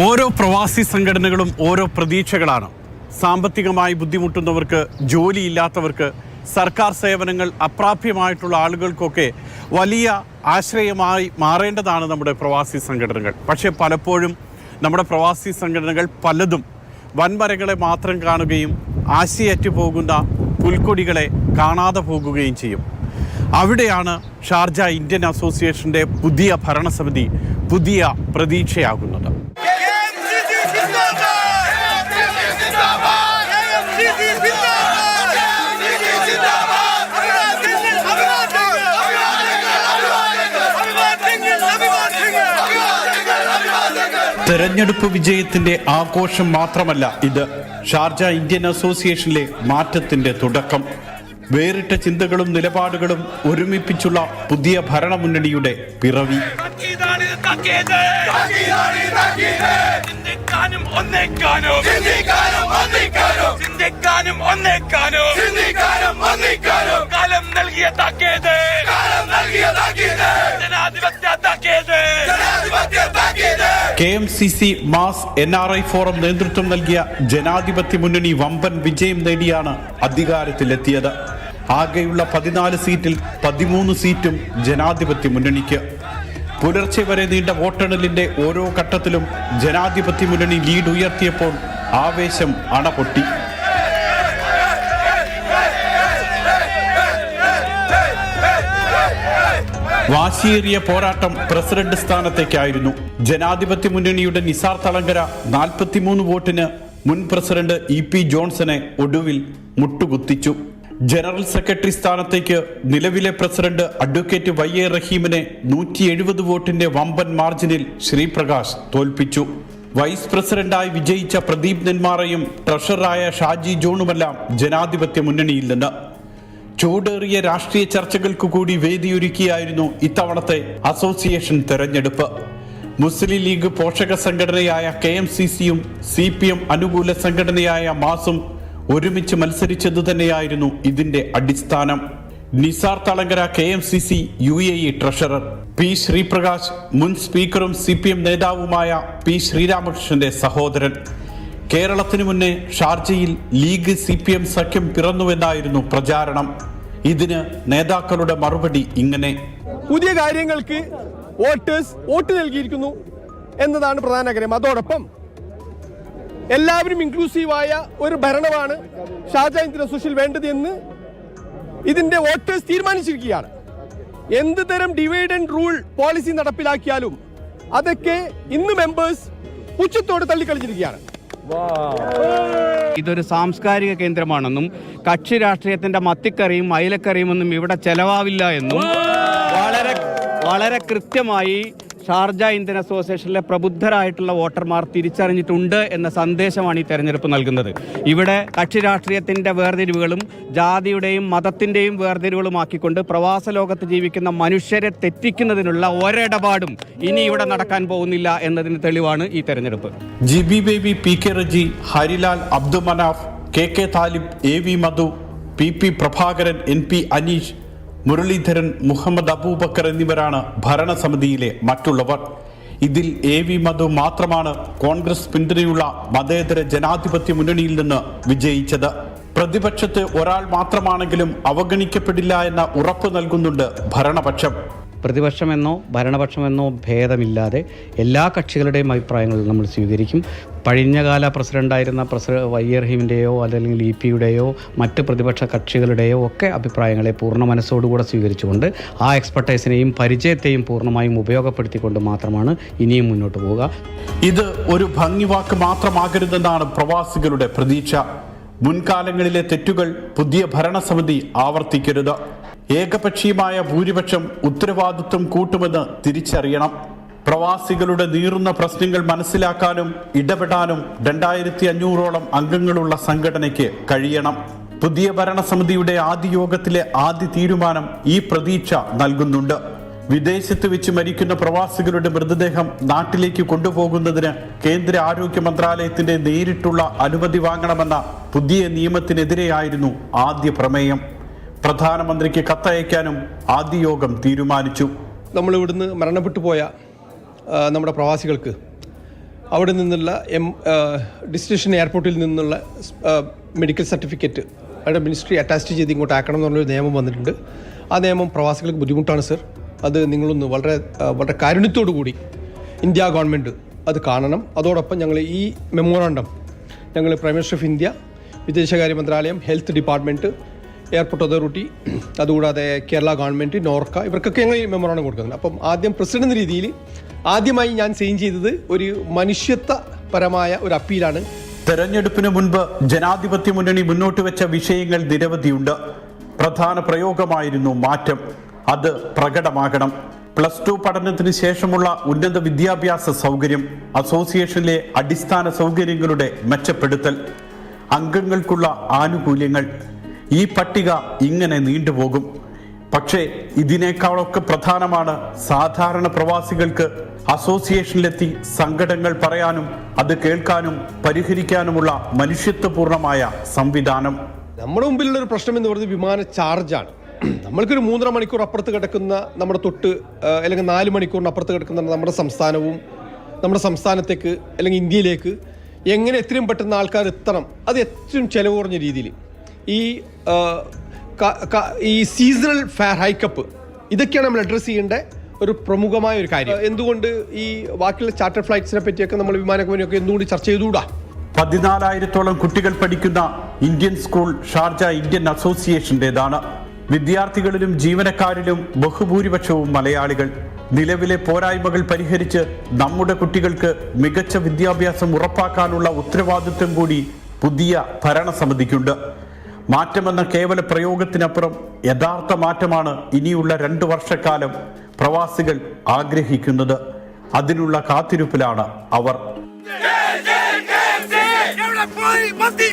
ഓരോ പ്രവാസി സംഘടനകളും ഓരോ പ്രതീക്ഷകളാണ്. സാമ്പത്തികമായി ബുദ്ധിമുട്ടുന്നവർക്ക്, ജോലിയില്ലാത്തവർക്ക്, സർക്കാർ സേവനങ്ങൾ അപ്രാപ്യമായിട്ടുള്ള ആളുകൾക്കൊക്കെ വലിയ ആശ്രയമായി മാറേണ്ടതാണ് നമ്മുടെ പ്രവാസി സംഘടനകൾ. പക്ഷേ പലപ്പോഴും നമ്മുടെ പ്രവാസി സംഘടനകൾ പലതും വൻമരങ്ങളെ മാത്രം കാണുകയും ആശയറ്റു പോകുന്ന പുൽക്കൊടികളെ കാണാതെ പോകുകയും ചെയ്യും. അവിടെയാണ് ഷാർജ ഇന്ത്യൻ അസോസിയേഷൻ്റെ പുതിയ ഭരണസമിതി പുതിയ പ്രതീക്ഷയാകുന്നത്. തെരഞ്ഞെടുപ്പ് വിജയത്തിന്റെ ആഘോഷം മാത്രമല്ല ഇത്, ഷാർജ ഇന്ത്യൻ അസോസിയേഷനിലെ മാറ്റത്തിന്റെ തുടക്കം. വേറിട്ട ചിന്തകളും നിലപാടുകളും ഒരുമിപ്പിച്ചുള്ള പുതിയ ഭരണമുന്നണിയുടെ പിറവി. KMCC മാസ് NRI ഫോറം നേതൃത്വം നൽകിയ ജനാധിപത്യ മുന്നണി വമ്പൻ വിജയം നേടിയാണ് അധികാരത്തിലെത്തിയത്. ആകെയുള്ള 14 സീറ്റിൽ 13 സീറ്റും ജനാധിപത്യ മുന്നണിക്ക്. പുലർച്ചെ വരെ നീണ്ട വോട്ടെണ്ണലിന്റെ ഓരോ ഘട്ടത്തിലും ജനാധിപത്യ മുന്നണി ലീഡ് ഉയർത്തിയപ്പോൾ ആവേശം അണപൊട്ടി. വാശിയേറിയ പോരാട്ടം പ്രസിഡന്റ് സ്ഥാനത്തേക്കായിരുന്നു. ജനാധിപത്യ മുന്നണിയുടെ നിസാർ തളങ്കര 43 വോട്ടിന് മുൻ പ്രസിഡന്റ് EP ജോൺസനെ ഒടുവിൽ മുട്ടുകുത്തിച്ചു. ജനറൽ സെക്രട്ടറി സ്ഥാനത്തേക്ക് നിലവിലെ പ്രസിഡന്റ് അഡ്വക്കേറ്റ് YA റഹീമിനെ 170 വോട്ടിന്റെ വമ്പൻ മാർജിനിൽ ശ്രീപ്രകാശ് തോൽപ്പിച്ചു. വൈസ് പ്രസിഡന്റായി വിജയിച്ച പ്രദീപ് നെന്മാറയും ട്രഷററായ ഷാജി ജോണുമെല്ലാം ജനാധിപത്യ മുന്നണിയിൽ നിന്ന്. ചൂടേറിയ രാഷ്ട്രീയ ചർച്ചകൾക്ക് കൂടി വേദിയൊരുക്കിയായിരുന്നു ഇത്തവണത്തെ അസോസിയേഷൻ തെരഞ്ഞെടുപ്പ്. മുസ്ലിം ലീഗ് പോഷക സംഘടനയായ KMCCയും CPM അനുകൂല സംഘടനയായ മാസും ഒരുമിച്ച് മത്സരിച്ചതു തന്നെയായിരുന്നു ഇതിന്റെ അടിസ്ഥാനം. Nisar Thalangara KMCC UAE treasurer, P Sreeprakash മുൻ സ്പീക്കറും CPM നേതാവുമായ P ശ്രീരാമകൃഷ്ണന്റെ സഹോദരൻ. കേരളത്തിനു മുന്നേ ഷാർജയിൽ ലീഗ് CPM സഖ്യം പിറന്നുവെന്നായിരുന്നു പ്രചാരണം. ഇതിന് നേതാക്കളുടെ മറുപടി ഇങ്ങനെ: പുതിയ കാര്യങ്ങൾക്ക് വോട്ട് നൽകിയിരിക്കുന്നു എന്നതാണ് പ്രധാന കാര്യം. അതോടൊപ്പം എല്ലാവരും ഇൻക്ലൂസീവായ ഒരു ഭരണമാണ് ഷാർജ ഇന്ത്യൻ അസോസിയേഷൻ വേണ്ടത് എന്ന് ഇതിന്റെ വോട്ടേഴ്സ് തീരുമാനിച്ചിരിക്കുകയാണ്. എന്ത് തരം ഡിവൈഡ് ആൻഡ് റൂൾ പോളിസി നടപ്പിലാക്കിയാലും അതൊക്കെ ഇന്ന് മെമ്പേഴ്സ് പുച്ഛത്തോടെ തള്ളിക്കളിച്ചിരിക്കുകയാണ്. ഇതൊരു സാംസ്കാരിക കേന്ദ്രമാണെന്നും കക്ഷി രാഷ്ട്രീയത്തിന്റെ മത്തിക്കറിയും അയിലക്കറിയുമൊന്നും ഇവിടെ ചെലവാവില്ല എന്നും വളരെ കൃത്യമായി ഷാർജ ഇന്ത്യൻ അസോസിയേഷനിലെ പ്രബുദ്ധരായിട്ടുള്ള വോട്ടർമാർ തിരിച്ചറിഞ്ഞിട്ടുണ്ട് എന്ന സന്ദേശമാണ് ഈ തെരഞ്ഞെടുപ്പ് നൽകുന്നത്. ഇവിടെ കക്ഷി രാഷ്ട്രീയത്തിൻ്റെ വേർതിരിവുകളും ജാതിയുടെയും മതത്തിൻ്റെയും വേർതിരിവുകളുമാക്കിക്കൊണ്ട് പ്രവാസ ലോകത്ത് ജീവിക്കുന്ന മനുഷ്യരെ തെറ്റിക്കുന്നതിനുള്ള ഒരിടപാടും ഇനി ഇവിടെ നടക്കാൻ പോകുന്നില്ല എന്നതിന് തെളിവാണ് ഈ തെരഞ്ഞെടുപ്പ്. GB baby, PK Reji, Harilal, Abdul Manaf, KK Talib, AV മധു, PP പ്രഭാകരൻ, NP അനീഷ്, മുരളീധരൻ, മുഹമ്മദ് അബൂബക്കർ എന്നിവരാണ് ഭരണസമിതിയിലെ മറ്റുള്ളവർ. ഇതിൽ AV മധു മാത്രമാണ് കോൺഗ്രസ് പിന്തുണയുള്ള മതേതര ജനാധിപത്യ മുന്നണിയിൽ നിന്ന് വിജയിച്ചത്. പ്രതിപക്ഷത്ത് ഒരാൾ മാത്രമാണെങ്കിലും അവഗണിക്കപ്പെടില്ല എന്ന ഉറപ്പ് നൽകുന്നുണ്ട് ഭരണപക്ഷം. പ്രതിപക്ഷമെന്നോ ഭരണപക്ഷമെന്നോ ഭേദമില്ലാതെ എല്ലാ കക്ഷികളുടെയും അഭിപ്രായങ്ങൾ നമ്മൾ സ്വീകരിക്കും. കഴിഞ്ഞകാല പ്രസിഡൻ്റായിരുന്ന YA റഹീമിൻ്റെയോ അല്ലെങ്കിൽ EP-യുടെയോ മറ്റ് പ്രതിപക്ഷ കക്ഷികളുടെയോ ഒക്കെ അഭിപ്രായങ്ങളെ പൂർണ്ണ മനസ്സോടുകൂടെ സ്വീകരിച്ചുകൊണ്ട് ആ എക്സ്പെർട്ടൈസിനെയും പരിചയത്തെയും പൂർണ്ണമായും ഉപയോഗപ്പെടുത്തിക്കൊണ്ട് മാത്രമാണ് ഇനിയും മുന്നോട്ട് പോവുക. ഇത് ഒരു ഭംഗിവാക്ക് മാത്രമാകരുതെന്നാണ് പ്രവാസികളുടെ പ്രതീക്ഷ. മുൻകാലങ്ങളിലെ തെറ്റുകൾ പുതിയ ഭരണസമിതി ആവർത്തിക്കരുത്. ഏകപക്ഷീയമായ ഭൂരിപക്ഷം ഉത്തരവാദിത്വം കൂട്ടുമെന്ന് തിരിച്ചറിയണം. പ്രവാസികളുടെ നീറുന്ന പ്രശ്നങ്ങൾ മനസ്സിലാക്കാനും ഇടപെടാനും 2500ഓളം അംഗങ്ങളുള്ള സംഘടനയ്ക്ക് കഴിയണം. പുതിയ ഭരണസമിതിയുടെ ആദ്യ യോഗത്തിലെ ആദ്യ തീരുമാനം ഈ പ്രതീക്ഷ നൽകുന്നുണ്ട്. വിദേശത്ത് വെച്ച് മരിക്കുന്ന പ്രവാസികളുടെ മൃതദേഹം നാട്ടിലേക്ക് കൊണ്ടുപോകുന്നതിന് കേന്ദ്ര ആരോഗ്യ മന്ത്രാലയത്തിന്റെ നേരിട്ടുള്ള അനുമതി വാങ്ങണമെന്ന പുതിയ നിയമത്തിനെതിരെയായിരുന്നു ആദ്യ പ്രമേയം. പ്രധാനമന്ത്രിക്ക് കത്തയക്കാനും ആദ്യ യോഗം തീരുമാനിച്ചു. നമ്മൾ ഇവിടുന്ന് മരണപ്പെട്ടു പോയ നമ്മുടെ പ്രവാസികൾക്ക് അവിടെ നിന്നുള്ള ഡെസ്റ്റിനേഷൻ എയർപോർട്ടിൽ നിന്നുള്ള മെഡിക്കൽ സർട്ടിഫിക്കറ്റ് അവിടെ മിനിസ്ട്രി അറ്റാച്ച് ചെയ്ത് ഇങ്ങോട്ട് ആക്കണം എന്നുള്ളൊരു നിയമം വന്നിട്ടുണ്ട്. ആ നിയമം പ്രവാസികൾക്ക് ബുദ്ധിമുട്ടാണ് സർ. അത് നിങ്ങളൊന്ന് വളരെ കാരുണ്യത്തോടു കൂടി ഇന്ത്യ ഗവൺമെൻറ് അത് കാണണം. അതോടൊപ്പം ഞങ്ങൾ ഈ മെമ്മോറാണ്ടം ഞങ്ങൾ പ്രൈം മിനിസ്റ്റർ ഓഫ് ഇന്ത്യ, വിദേശകാര്യ മന്ത്രാലയം, ഹെൽത്ത് ഡിപ്പാർട്ട്മെൻറ്റ്, എയർപോർട്ട് അതോറിറ്റി, അതുകൂടാതെ കേരള ഗവൺമെൻറ്, നോർക്ക, ഇവർക്കൊക്കെ ഞങ്ങൾ ഈ മെമ്മോറാണ്ടം കൊടുക്കുന്നുണ്ട്. അപ്പം ആദ്യം പ്രസിഡന്റ് എന്ന രീതിയിൽ ആദ്യമായി ഞാൻ സൈൻ ചെയ്തത് ഒരു മനുഷ്യത്വപരമായ ഒരു അപ്പീലാണ്. തെരഞ്ഞെടുപ്പിന് മുൻപ് ജനാധിപത്യ മുന്നണി മുന്നോട്ട് വെച്ച വിഷയങ്ങൾ നിരവധിയുണ്ട്. പ്രധാന പ്രയോഗമായിരുന്നു മാറ്റം. അത് പ്രകടമാകണം. +2 പഠനത്തിന് ശേഷമുള്ള ഉന്നത വിദ്യാഭ്യാസ സൗകര്യം, അസോസിയേഷനിലെ അടിസ്ഥാന സൗകര്യങ്ങളുടെ മെച്ചപ്പെടുത്തൽ, അംഗങ്ങൾക്കുള്ള ആനുകൂല്യങ്ങൾ, ഈ പട്ടിക ഇങ്ങനെ നീണ്ടുപോകും. പക്ഷേ ഇതിനേക്കാളൊക്കെ പ്രധാനമാണ് സാധാരണ പ്രവാസികൾക്ക് അസോസിയേഷനിലെത്തി സങ്കടങ്ങൾ പറയാനും അത് കേൾക്കാനും പരിഹരിക്കാനുമുള്ള മനുഷ്യത്വപൂർണമായ സംവിധാനം. നമ്മുടെ മുമ്പിലുള്ള ഒരു പ്രശ്നം എന്ന് പറയുന്നത് വിമാന ചാർജാണ്. നമ്മൾക്കൊരു 3.5 മണിക്കൂർ അപ്പുറത്ത് കിടക്കുന്ന നമ്മുടെ തൊട്ട് അല്ലെങ്കിൽ 4 മണിക്കൂറിന് അപ്പുറത്ത് കിടക്കുന്ന നമ്മുടെ സംസ്ഥാനവും നമ്മുടെ സംസ്ഥാനത്തേക്ക് അല്ലെങ്കിൽ ഇന്ത്യയിലേക്ക് എങ്ങനെ എത്രയും പെട്ടെന്ന് ആൾക്കാർ എത്തണം, അത് ഏറ്റവും ചിലവ് കുറഞ്ഞ രീതിയിൽ ഈ സീസണൽ ഫെയർ ഹൈക്കപ്പ് ഇതൊക്കെയാണ് നമ്മൾ അഡ്രസ്സ് ചെയ്യേണ്ട ഒരു പ്രമുഖമായ ഒരു കാര്യം. എന്തുകൊണ്ട് ഈ ബാക്കിയുള്ള ചാർട്ടർ ഫ്ലൈറ്റ്സിനെ പറ്റിയൊക്കെ നമ്മൾ വിമാന കമ്പനിയൊക്കെ എന്തുകൊണ്ട് ചർച്ച ചെയ്തുകൂടാ? 14,000-ഓളം കുട്ടികൾ പഠിക്കുന്ന ഇന്ത്യൻ സ്കൂൾ ഷാർജ ഇന്ത്യൻ അസോസിയേഷൻ്റെതാണ്. വിദ്യാർത്ഥികളിലും ജീവനക്കാരിലും ബഹുഭൂരിപക്ഷവും മലയാളികൾ. നിലവിലെ പോരായ്മകൾ പരിഹരിച്ച് നമ്മുടെ കുട്ടികൾക്ക് മികച്ച വിദ്യാഭ്യാസം ഉറപ്പാക്കാനുള്ള ഉത്തരവാദിത്വം കൂടി പുതിയ ഭരണസമിതിക്കുണ്ട്. മാറ്റമെന്ന കേവല പ്രയോഗത്തിനപ്പുറം യഥാർത്ഥ മാറ്റമാണ് ഇനിയുള്ള 2 വർഷക്കാലം പ്രവാസികൾ ആഗ്രഹിക്കുന്നത്. അതിനുള്ള കാത്തിരിപ്പിലാണ് അവർ. Mati,